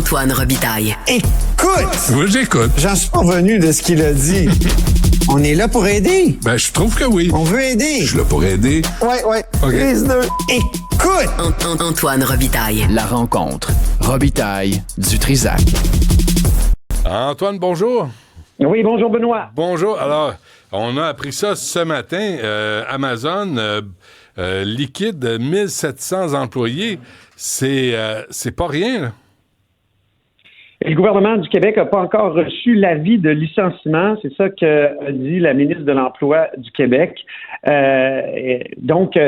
Antoine Robitaille. Écoute! Oui, j'écoute. J'en suis pas revenu de ce qu'il a dit. On est là pour aider. Ben, je trouve que oui. On veut aider. Je suis là pour aider. Ouais. OK. Prise 2. Écoute! Antoine Robitaille. La rencontre. Robitaille du Trisac. Antoine, bonjour. Oui, bonjour Benoît. Bonjour. Alors, on a appris ça ce matin. Amazon liquide 1700 employés. C'est pas rien, là. Le gouvernement du Québec n'a pas encore reçu l'avis de licenciement. C'est ça qu'a dit la ministre de l'Emploi du Québec. Donc,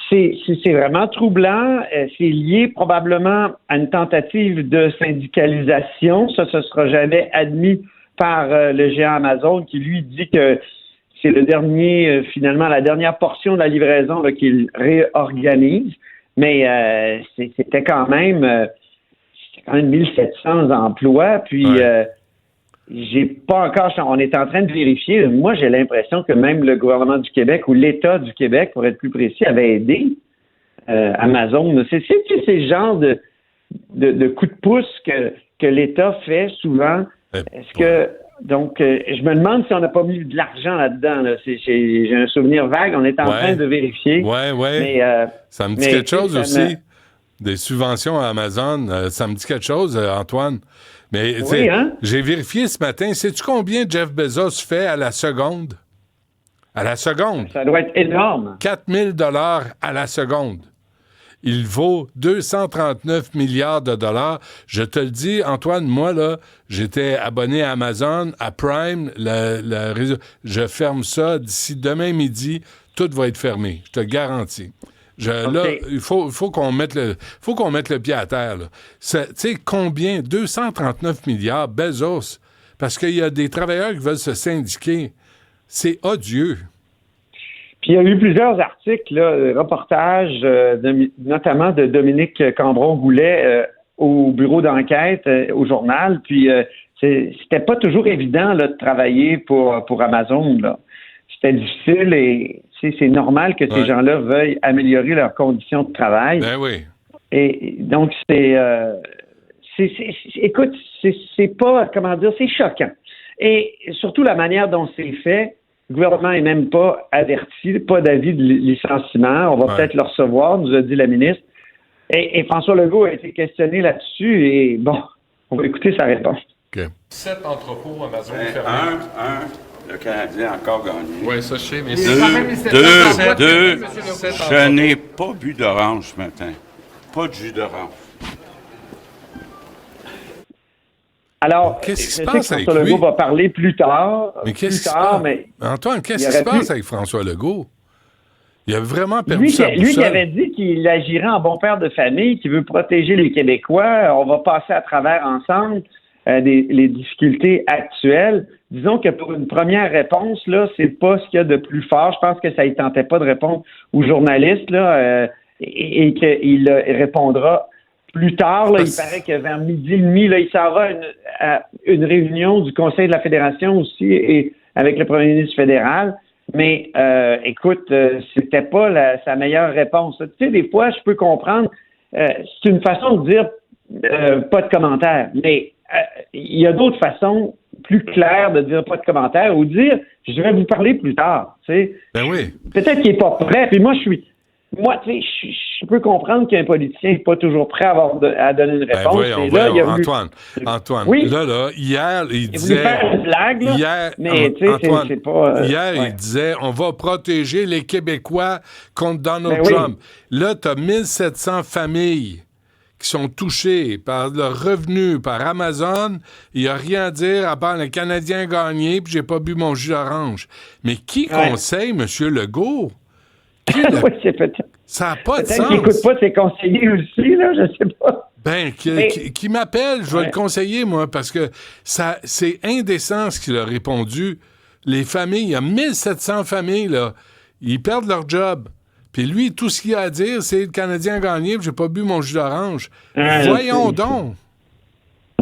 c'est vraiment troublant. C'est lié probablement à une tentative de syndicalisation. Ça, ce sera jamais admis par le géant Amazon qui, lui, dit que c'est le dernier, finalement, la dernière portion de la livraison là, qu'il réorganise. Mais c'était quand même 1700 emplois, puis j'ai pas encore... On est en train de vérifier. Moi, j'ai l'impression que même le gouvernement du Québec ou l'État du Québec, pour être plus précis, avait aidé Amazon. C'est ces genres de coups de pouce que l'État fait souvent. Est-ce que... Donc, je me demande si on n'a pas mis de l'argent là-dedans. Là. J'ai un souvenir vague. On est en train de vérifier. Ouais. Mais, ça me dit quelque chose aussi. Des subventions à Amazon, ça me dit quelque chose, Antoine. Mais oui, hein? J'ai vérifié ce matin. Sais-tu combien Jeff Bezos fait à la seconde? À la seconde. Ça doit être énorme. 4 000 $ à la seconde. Il vaut 239 milliards de dollars. Je te le dis, Antoine, moi, là, j'étais abonné à Amazon, à Prime, le réseau. Je ferme ça d'ici demain midi. Tout va être fermé. Je te garantis. Là, il faut qu'on mette le pied à terre. Tu sais, combien? 239 milliards, Bezos. Parce qu'il y a des travailleurs qui veulent se syndiquer. C'est odieux. Puis il y a eu plusieurs articles, là, reportages, notamment de Dominique Cambron-Goulet au bureau d'enquête, au journal. Puis c'était pas toujours évident là, de travailler pour Amazon. Là. C'était difficile et c'est normal que ces gens-là veuillent améliorer leurs conditions de travail. Ben oui. Et donc, écoute, c'est pas, comment dire, c'est choquant. Et surtout la manière dont c'est fait. Le gouvernement n'est même pas averti, pas d'avis de licenciement. On va peut-être le recevoir, nous a dit la ministre. Et François Legault a été questionné là-dessus. Et bon, on va écouter sa réponse. OK. 7 entrepôts Amazon fermés. Le Canadien a encore gagné. Oui, ça je sais, mais Deux. Je n'ai pas bu d'orange ce matin. Pas de jus d'orange. Alors, qu'est-ce qui se je passe sais que avec François lui? Legault va parler plus tard. Mais qu'est-ce qui se passe? Antoine, qu'est-ce qui se passe avec François Legault? Il a vraiment perdu sa boussole. Lui qui avait dit qu'il agirait en bon père de famille, qui veut protéger les Québécois. On va passer à travers ensemble les difficultés actuelles. Disons que pour une première réponse, là, c'est pas ce qu'il y a de plus fort. Je pense que ça ne tentait pas de répondre aux journalistes là, et qu'il répondra plus tard. Là, il paraît que vers midi et demi, là, il s'en va à une réunion du Conseil de la Fédération aussi et avec le premier ministre fédéral. Mais écoute, c'était pas sa meilleure réponse. Tu sais, des fois, je peux comprendre. C'est une façon de dire pas de commentaire. Mais il y a d'autres façons plus claires de dire pas de commentaire ou dire je vais vous parler plus tard. Tu sais. Ben oui. Peut-être qu'il n'est pas prêt. Puis moi, tu sais, je peux comprendre qu'un politicien n'est pas toujours prêt à donner une réponse. Antoine, oui? Là, hier, il disait... voulait faire une blague, là, hier, mais tu sais, Antoine, c'est pas... hier, il disait, on va protéger les Québécois contre Donald Trump. Oui. Là, tu as 1700 familles qui sont touchés par leur revenu, par Amazon. Il n'y a rien à dire à part le Canadien gagné puis j'ai pas bu mon jus d'orange. Mais qui conseille M. Legault? Oui, c'est peut-être. Ça n'a pas de sens. Peut-être qu'il n'écoute pas ses conseillers aussi, là, je sais pas. Ben, qui m'appelle, je vais le conseiller, moi, parce que c'est indécent ce qu'il a répondu. Les familles, il y a 1700 familles, là, ils perdent leur job. Puis lui, tout ce qu'il a à dire, c'est le Canadien a gagné, puis j'ai pas bu mon jus d'orange. Voyons donc.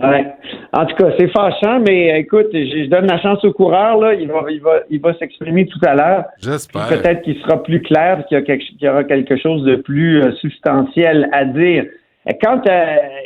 Ouais. En tout cas, c'est fâchant, mais écoute, je donne la chance au coureur, là. Il va s'exprimer tout à l'heure. J'espère. Peut-être qu'il sera plus clair, qu'il y aura quelque chose de plus substantiel à dire. Quand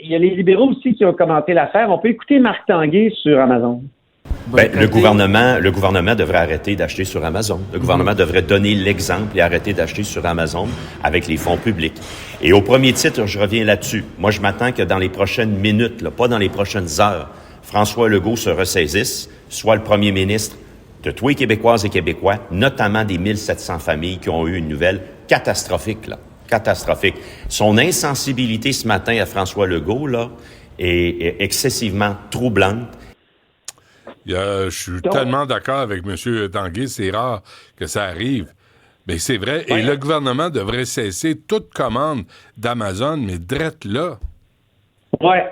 il y a les libéraux aussi qui ont commenté l'affaire, on peut écouter Marc Tanguay sur Amazon. Le gouvernement devrait arrêter d'acheter sur Amazon. Le gouvernement devrait donner l'exemple et arrêter d'acheter sur Amazon avec les fonds publics. Et au premier titre, je reviens là-dessus. Moi, je m'attends que dans les prochaines minutes, pas dans les prochaines heures, François Legault se ressaisisse, soit le premier ministre de tous les Québécoises et Québécois, notamment des 1700 familles qui ont eu une nouvelle catastrophique, catastrophique. Son insensibilité ce matin à François Legault, est excessivement troublante. Je suis tellement d'accord avec M. Tanguay, c'est rare que ça arrive. Mais c'est vrai, et le gouvernement devrait cesser toute commande d'Amazon, mais drette là. Ouais.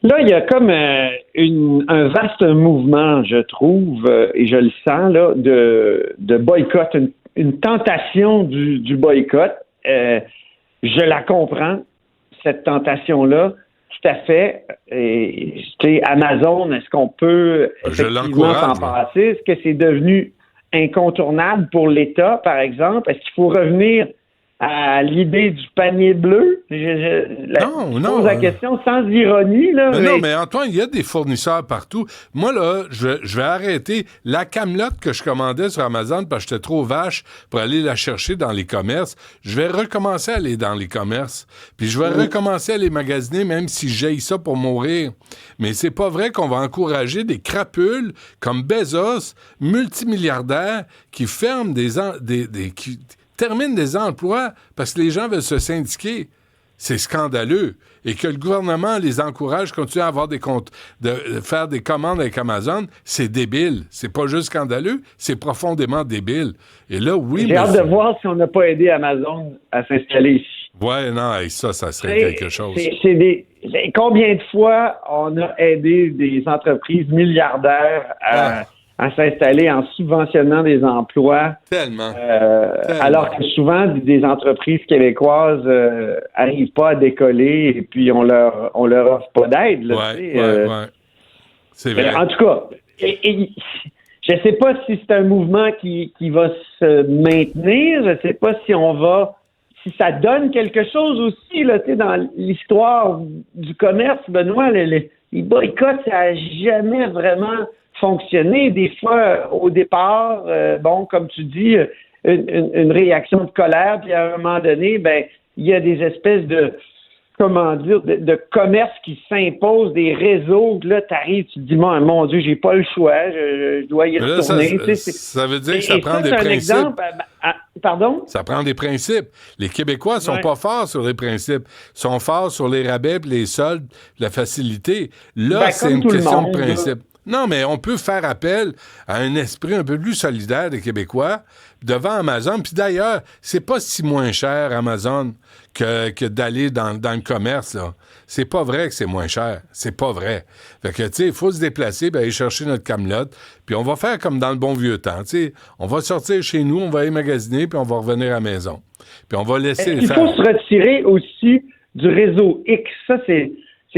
Là, il y a comme un vaste mouvement, je trouve, et je le sens, là, de boycott, une tentation du boycott. Je la comprends, cette tentation-là. Tout à fait. Amazon, est-ce qu'on peut effectivement s'en passer? Est-ce que c'est devenu incontournable pour l'État, par exemple? Est-ce qu'il faut revenir à l'idée du panier bleu? Je pose la question sans ironie. Là, Non, mais Antoine, il y a des fournisseurs partout. Moi, là, je vais arrêter la camelote que je commandais sur Amazon parce que j'étais trop vache pour aller la chercher dans les commerces. Je vais recommencer à aller dans les commerces. Puis je vais recommencer à les magasiner, même si j'haïs ça pour mourir. Mais c'est pas vrai qu'on va encourager des crapules comme Bezos, multimilliardaires, qui ferment qui terminent des emplois parce que les gens veulent se syndiquer. C'est scandaleux. Et que le gouvernement les encourage à continuer à avoir de faire des commandes avec Amazon, c'est débile. C'est pas juste scandaleux, c'est profondément débile. Et là, oui... J'ai hâte de voir si on n'a pas aidé Amazon à s'installer ici. Ouais, non, ça serait quelque chose. Combien de fois on a aidé des entreprises milliardaires à s'installer en subventionnant des emplois. Tellement. Alors que souvent, des entreprises québécoises arrivent pas à décoller et puis on leur offre pas d'aide. Ouais. C'est vrai. En tout cas, je sais pas si c'est un mouvement qui va se maintenir. Je sais pas si ça donne quelque chose aussi là, dans l'histoire du commerce, Benoît. Les boycotts, ça n'a jamais vraiment fonctionner. Des fois, au départ, comme tu dis, une réaction de colère, puis à un moment donné, il y a des espèces de commerce qui s'imposent, des réseaux. Là, t'arrives, tu te dis, mon Dieu, j'ai pas le choix, je dois y retourner. Ça veut dire que ça prend des principes. Exemple, pardon? Ça prend des principes. Les Québécois sont pas forts sur les principes. Ils sont forts sur les rabais, les soldes, la facilité. Là, c'est une question de principe. Non, mais on peut faire appel à un esprit un peu plus solidaire des Québécois devant Amazon. Puis d'ailleurs, c'est pas si moins cher, Amazon, que d'aller dans le commerce, là. C'est pas vrai que c'est moins cher. C'est pas vrai. Fait que, tu sais, il faut se déplacer, aller chercher notre camelote, puis on va faire comme dans le bon vieux temps, tu sais. On va sortir chez nous, on va aller magasiner, puis on va revenir à la maison. Puis on va laisser Il faut se retirer aussi du réseau X. Ça, c'est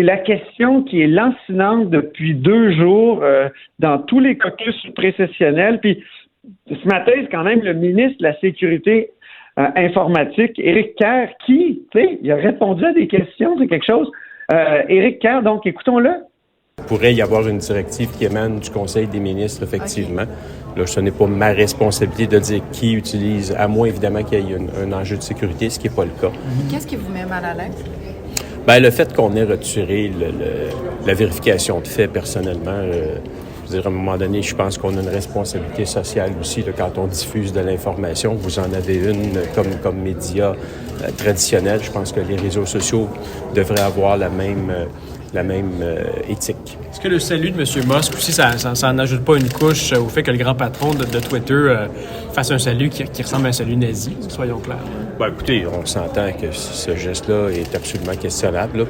la question qui est lancinante depuis 2 jours dans tous les caucus précessionnels. Puis ce matin, c'est quand même le ministre de la Sécurité informatique, Éric Kerr, qui, tu sais, il a répondu à des questions, c'est quelque chose. Éric Kerr, donc écoutons-le. Il pourrait y avoir une directive qui émane du Conseil des ministres, effectivement. Okay. Là, ce n'est pas ma responsabilité de dire qui utilise, à moins évidemment qu'il y ait un enjeu de sécurité, ce qui n'est pas le cas. Qu'est-ce qui vous met mal à l'aise? Le fait qu'on ait retiré la vérification de faits, personnellement, je veux dire, à un moment donné, je pense qu'on a une responsabilité sociale aussi là, quand on diffuse de l'information. Vous en avez une comme média traditionnel. Je pense que les réseaux sociaux devraient avoir la même éthique. Est-ce que le salut de M. Musk aussi, ça n'ajoute pas une couche au fait que le grand patron de Twitter fasse un salut qui ressemble à un salut nazi, soyons clairs? Écoutez, on s'entend que ce geste-là est absolument questionnable. Là.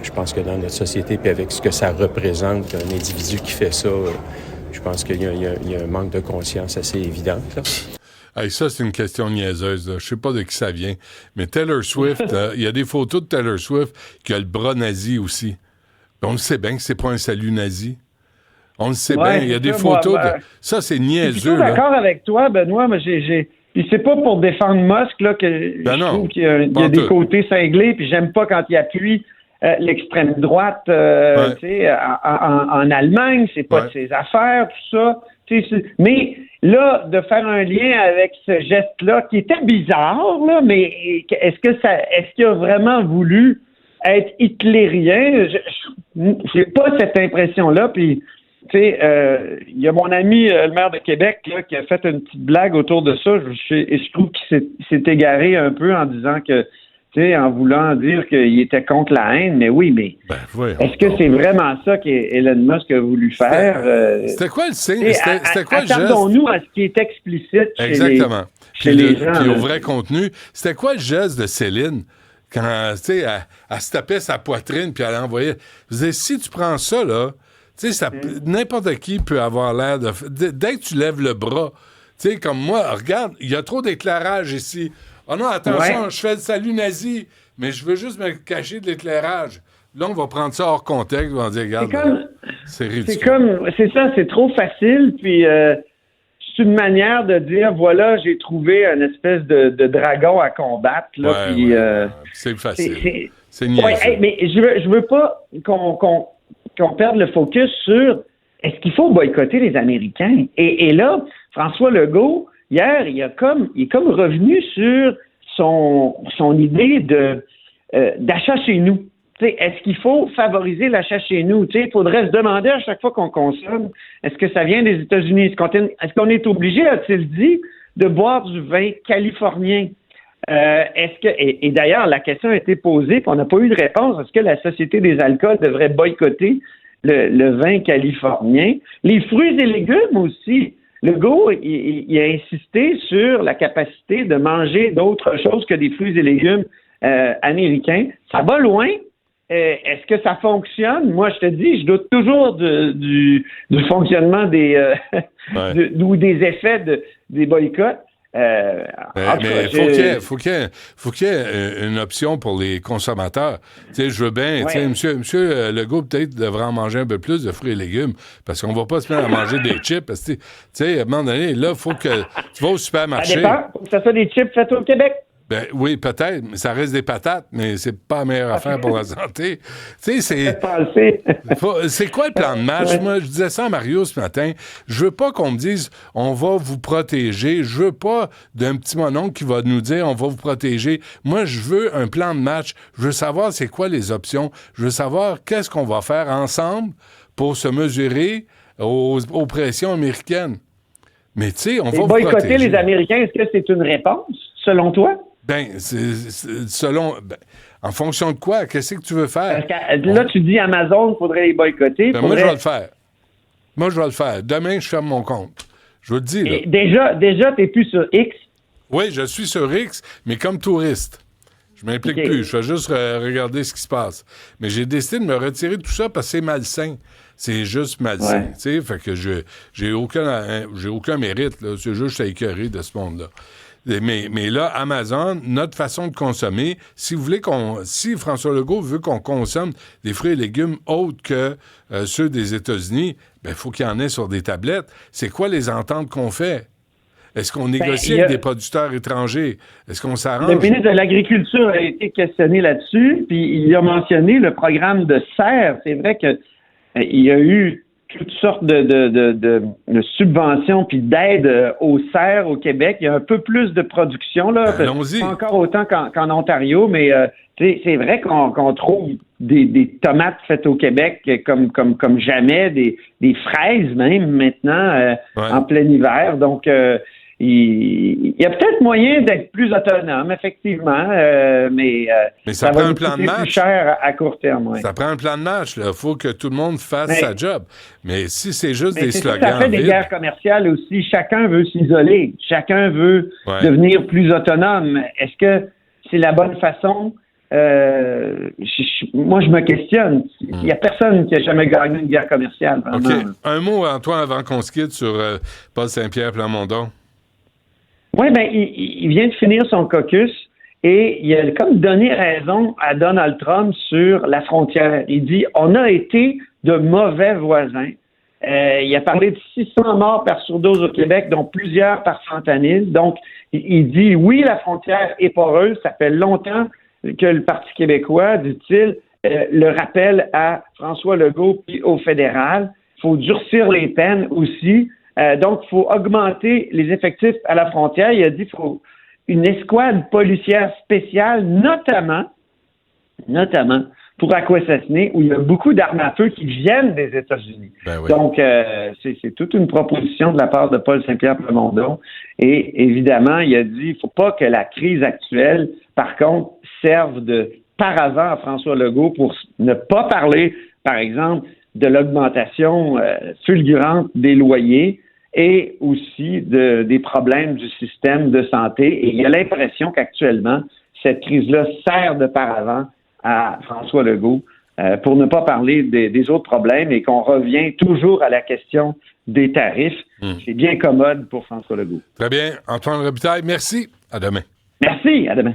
Je pense que dans notre société, puis avec ce que ça représente, un individu qui fait ça, je pense qu'il y a un manque de conscience assez évident. Là. Hey, ça, c'est une question niaiseuse. Là. Je sais pas de qui ça vient. Mais Taylor Swift, il y a des photos de Taylor Swift qui a le bras nazi aussi. On le sait bien que c'est pas un salut nazi. On le sait bien. Il y a des photos de... Ça, c'est niaisud. Je suis d'accord avec toi, Benoît, mais Puis c'est pas pour défendre Musk là, que je trouve qu'il y a des côtés cinglés, puis j'aime pas quand il appuie l'extrême droite en Allemagne, c'est pas de ses affaires, tout ça. Mais là, de faire un lien avec ce geste-là, qui était bizarre, là, mais est-ce qu'il a vraiment voulu être hitlérien? J'ai pas cette impression-là, puis il y a mon ami, le maire de Québec, là, qui a fait une petite blague autour de ça. Je trouve qu'il s'est égaré un peu en disant que, en voulant dire qu'il était contre la haine. Mais oui, mais est-ce que c'est vraiment ça qu'Elon Musk a voulu faire? C'était quoi le signe? C'était quoi le geste? Attendons-nous à ce qui est explicite Exactement. chez les gens. Puis au vrai contenu. C'était quoi le geste de Céline? Quand, elle se tapait sa poitrine puis elle envoyait... Je disais, si tu prends ça, là... n'importe qui peut avoir l'air de... Dès que tu lèves le bras, comme moi, regarde, il y a trop d'éclairage ici. Oh non, attention, je fais le salut nazi, mais je veux juste me cacher de l'éclairage. Là, on va prendre ça hors contexte, on va dire, regarde, c'est ridicule. C'est ça, c'est trop facile, puis c'est une manière de dire, voilà, j'ai trouvé une espèce de dragon à combattre, là, puis... c'est facile. C'est niaiseux. Mais je veux pas qu'on perde le focus sur est-ce qu'il faut boycotter les Américains? Et là, François Legault, hier, il est comme revenu sur son idée d'achat chez nous. Est-ce qu'il faut favoriser l'achat chez nous? Il faudrait se demander à chaque fois qu'on consomme, est-ce que ça vient des États-Unis? Est-ce qu'on est obligé, a-t-il dit, de boire du vin californien? Et d'ailleurs, la question a été posée, puis on n'a pas eu de réponse. Est-ce que la Société des alcools devrait boycotter le vin californien? Les fruits et légumes aussi. Legault, il a insisté sur la capacité de manger d'autres choses que des fruits et légumes américains. Ça va loin. Est-ce que ça fonctionne? Moi, je te dis, je doute toujours du fonctionnement ou des effets des boycotts. Mais il faut qu'il y ait une option pour les consommateurs. Je veux bien, monsieur Legault peut-être devrait en manger un peu plus de fruits et légumes parce qu'on va pas se mettre à manger des chips. Parce que, à un moment donné, là, il faut que tu vas au supermarché. Ça dépend. Faut que ça soit des chips faits au Québec. Ben oui, peut-être, mais ça reste des patates, mais c'est pas la meilleure affaire pour la santé. C'est quoi le plan de match? Moi, je disais ça à Mario ce matin. Je veux pas qu'on me dise on va vous protéger. Je veux pas d'un petit mononcle qui va nous dire on va vous protéger. Moi, je veux un plan de match. Je veux savoir c'est quoi les options. Je veux savoir qu'est-ce qu'on va faire ensemble pour se mesurer aux pressions américaines. Mais tu sais, on va vous protéger. Boycotter les Américains, est-ce que c'est une réponse, selon toi? En fonction de quoi? Qu'est-ce que tu veux faire? Parce que là, tu dis Amazon, il faudrait les boycotter. Moi, je vais le faire. Demain, je ferme mon compte. Je vous le dis. Là. Déjà, tu n'es plus sur X? Oui, je suis sur X, mais comme touriste. Je m'implique plus. Je vais juste regarder ce qui se passe. Mais j'ai décidé de me retirer de tout ça parce que c'est malsain. C'est juste malsain. Fait que j'ai aucun mérite. Là. C'est juste que je suis écœuré de ce monde-là. Mais là, Amazon, notre façon de consommer, si François Legault veut qu'on consomme des fruits et légumes autres que ceux des États-Unis, il faut qu'il y en ait sur des tablettes. C'est quoi les ententes qu'on fait? Est-ce qu'on négocie avec des producteurs étrangers? Est-ce qu'on s'arrange? Le ministre de l'Agriculture a été questionné là-dessus, puis il a mentionné le programme de serre. C'est vrai que il y a eu toutes sortes de subventions puis d'aides aux serres au Québec. Il y a un peu plus de production, là. Allons-y. Pas encore autant qu'en Ontario, mais c'est vrai qu'on trouve des tomates faites au Québec comme jamais, des fraises même maintenant en plein hiver. Donc, il y a peut-être moyen d'être plus autonome, effectivement, mais ça prend un plan de match. Plus cher à court terme. Ouais. Ça prend un plan de match. Il faut que tout le monde fasse sa job. Mais si c'est juste des slogans ça fait des guerres commerciales aussi. Chacun veut s'isoler. Chacun veut devenir plus autonome. Est-ce que c'est la bonne façon? Moi, je me questionne. Il n'y a personne qui a jamais gagné une guerre commerciale. OK. Un mot, Antoine, avant qu'on se quitte sur Paul Saint-Pierre Plamondon. Oui, il vient de finir son caucus et il a comme donné raison à Donald Trump sur la frontière. Il dit, on a été de mauvais voisins. Il a parlé de 600 morts par surdose au Québec, dont plusieurs par fentanyl. Donc, il dit, oui, la frontière est poreuse. Ça fait longtemps que le Parti québécois, dit-il, le rappelle à François Legault puis au fédéral. Il faut durcir les peines aussi. Donc, il faut augmenter les effectifs à la frontière. Il a dit qu'il faut une escouade policière spéciale, notamment pour Akwesasne, où il y a beaucoup d'armes à feu qui viennent des États-Unis. Ben oui. Donc, c'est toute une proposition de la part de Paul Saint-Pierre Plamondon. Et évidemment, il a dit qu'il ne faut pas que la crise actuelle, par contre, serve de paravent à François Legault pour ne pas parler, par exemple, de l'augmentation fulgurante des loyers et aussi des problèmes du système de santé. Et il y a l'impression qu'actuellement, cette crise-là sert de paravent à François Legault pour ne pas parler des autres problèmes et qu'on revient toujours à la question des tarifs. C'est bien commode pour François Legault. Très bien. Antoine Robitaille, merci. À demain. Merci. À demain.